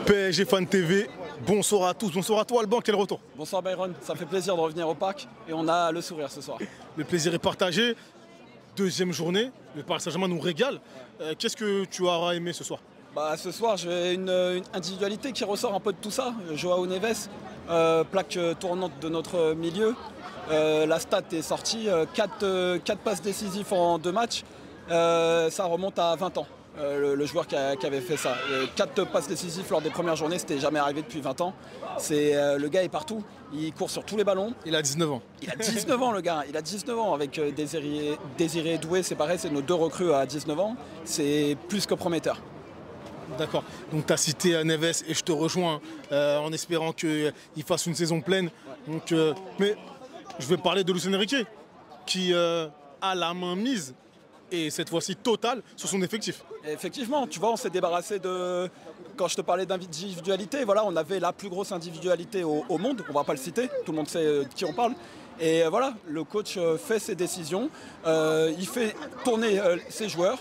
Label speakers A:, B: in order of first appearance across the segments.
A: PSG Fan TV, bonsoir à tous, bonsoir à toi Alban, quel retour?
B: Bonsoir Byron, ça fait plaisir de revenir au parc et on a le sourire ce soir.
A: Le plaisir est partagé, deuxième journée, le Paris Saint-Germain nous régale. Qu'est-ce que tu auras aimé ce soir?
B: Ce soir j'ai une individualité qui ressort un peu de tout ça, Joao Neves, plaque tournante de notre milieu. La stat est sortie, 4 passes décisives en 2 matchs, ça remonte à 20 ans. Le joueur qui avait fait ça. 4 passes décisives lors des premières journées, c'était jamais arrivé depuis 20 ans. Le gars est partout, il court sur tous les ballons.
A: Il a 19 ans.
B: Il a 19 ans le gars, il a 19 ans avec Désiré Doué, c'est pareil, c'est nos 2 recrues à 19 ans. C'est plus que prometteur.
A: D'accord, donc tu as cité Neves et je te rejoins en espérant qu'il fasse une saison pleine. Donc, mais je vais parler de Luis Enrique qui a la main mise et cette fois-ci totale sur son effectif.
B: Et effectivement, tu vois, on s'est débarrassé de... Quand je te parlais d'individualité, voilà, on avait la plus grosse individualité au monde, on va pas le citer, tout le monde sait de qui on parle. Et voilà, le coach fait ses décisions, il fait tourner ses joueurs.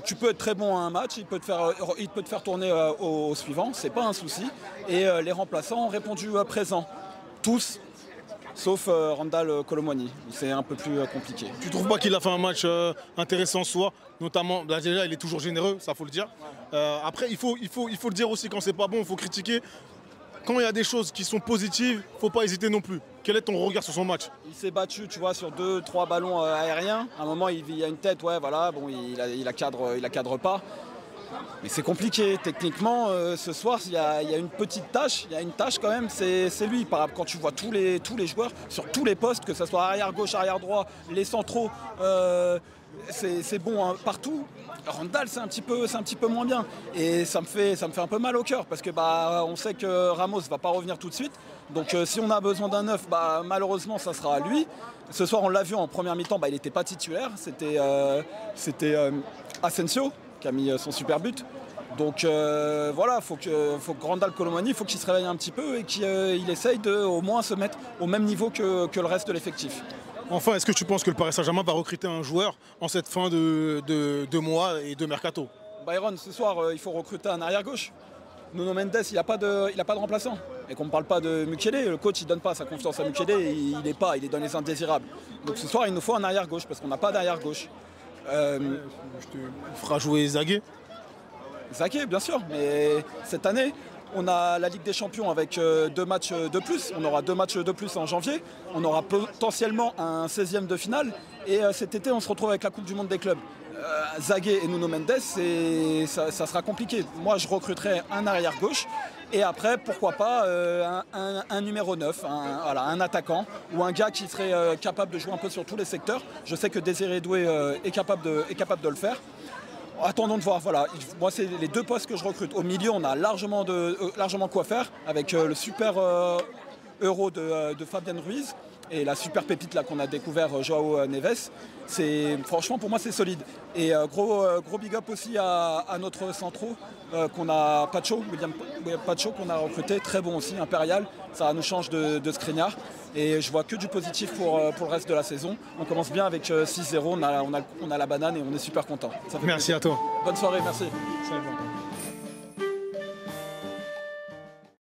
B: Tu peux être très bon à un match, il peut te faire tourner au suivant, c'est pas un souci. Et les remplaçants ont répondu présent, tous. Sauf Randal Colomwani, c'est un peu plus compliqué.
A: Tu trouves pas qu'il a fait un match intéressant ce soir? Notamment, là, déjà il est toujours généreux, ça faut le dire. Après il faut le dire aussi quand c'est pas bon, il faut critiquer. Quand il y a des choses qui sont positives, faut pas hésiter non plus. Quel est ton regard sur son match?
B: Il s'est battu, tu vois, sur 2-3 ballons aériens. À un moment il y a une tête, ouais voilà, bon il la cadre pas. Mais c'est compliqué, techniquement, ce soir il y a une petite tâche, il y a une tâche quand même, c'est lui. Quand tu vois tous les joueurs, sur tous les postes, que ce soit arrière gauche, arrière droit, les centraux, c'est bon hein, partout. Randal c'est un petit peu moins bien. Et ça me fait un peu mal au cœur, parce que on sait que Ramos va pas revenir tout de suite. Donc si on a besoin d'un neuf, malheureusement ça sera à lui. Ce soir on l'a vu en première mi-temps, il n'était pas titulaire, c'était Asensio qui a mis son super but. Donc voilà, faut que Randal Colomwani, faut qu'il se réveille un petit peu et qu'il essaye de au moins se mettre au même niveau que le reste de l'effectif.
A: Enfin, est-ce que tu penses que le Paris Saint-Germain va recruter un joueur en cette fin de mois et de mercato?
B: Byron, ce soir, il faut recruter un arrière-gauche. Nuno Mendes, il n'a pas de remplaçant. Et qu'on ne parle pas de Mukele, le coach il donne pas sa confiance à Mukele, il est dans les indésirables. Donc ce soir, il nous faut un arrière-gauche, parce qu'on n'a pas d'arrière-gauche.
A: On fera jouer Zagué.
B: Zagué, bien sûr, mais cette année, on a la Ligue des Champions avec 2 matchs de plus. On aura 2 matchs de plus en janvier. On aura potentiellement un 16e de finale. Et cet été, on se retrouve avec la Coupe du Monde des clubs. Zagué et Nuno Mendes, ça sera compliqué. Moi, je recruterai un arrière-gauche. Et après, pourquoi pas un numéro 9, un attaquant ou un gars qui serait capable de jouer un peu sur tous les secteurs. Je sais que Désiré Doué est capable de le faire. Attendons de voir, voilà. Moi, c'est les 2 postes que je recrute. Au milieu, on a largement quoi faire avec le super euro de Fabian Ruiz et la super pépite là qu'on a découvert, Joao Neves. Franchement, pour moi, c'est solide. Et gros big up aussi à notre centraux qu'on a William Pacho qu'on a recruté, très bon aussi, impérial. Ça nous change de Skriniar. Et je vois que du positif pour le reste de la saison. On commence bien avec 6-0, on a la banane et on est super content.
A: Merci à toi.
B: Bonne soirée, merci.
A: Salut.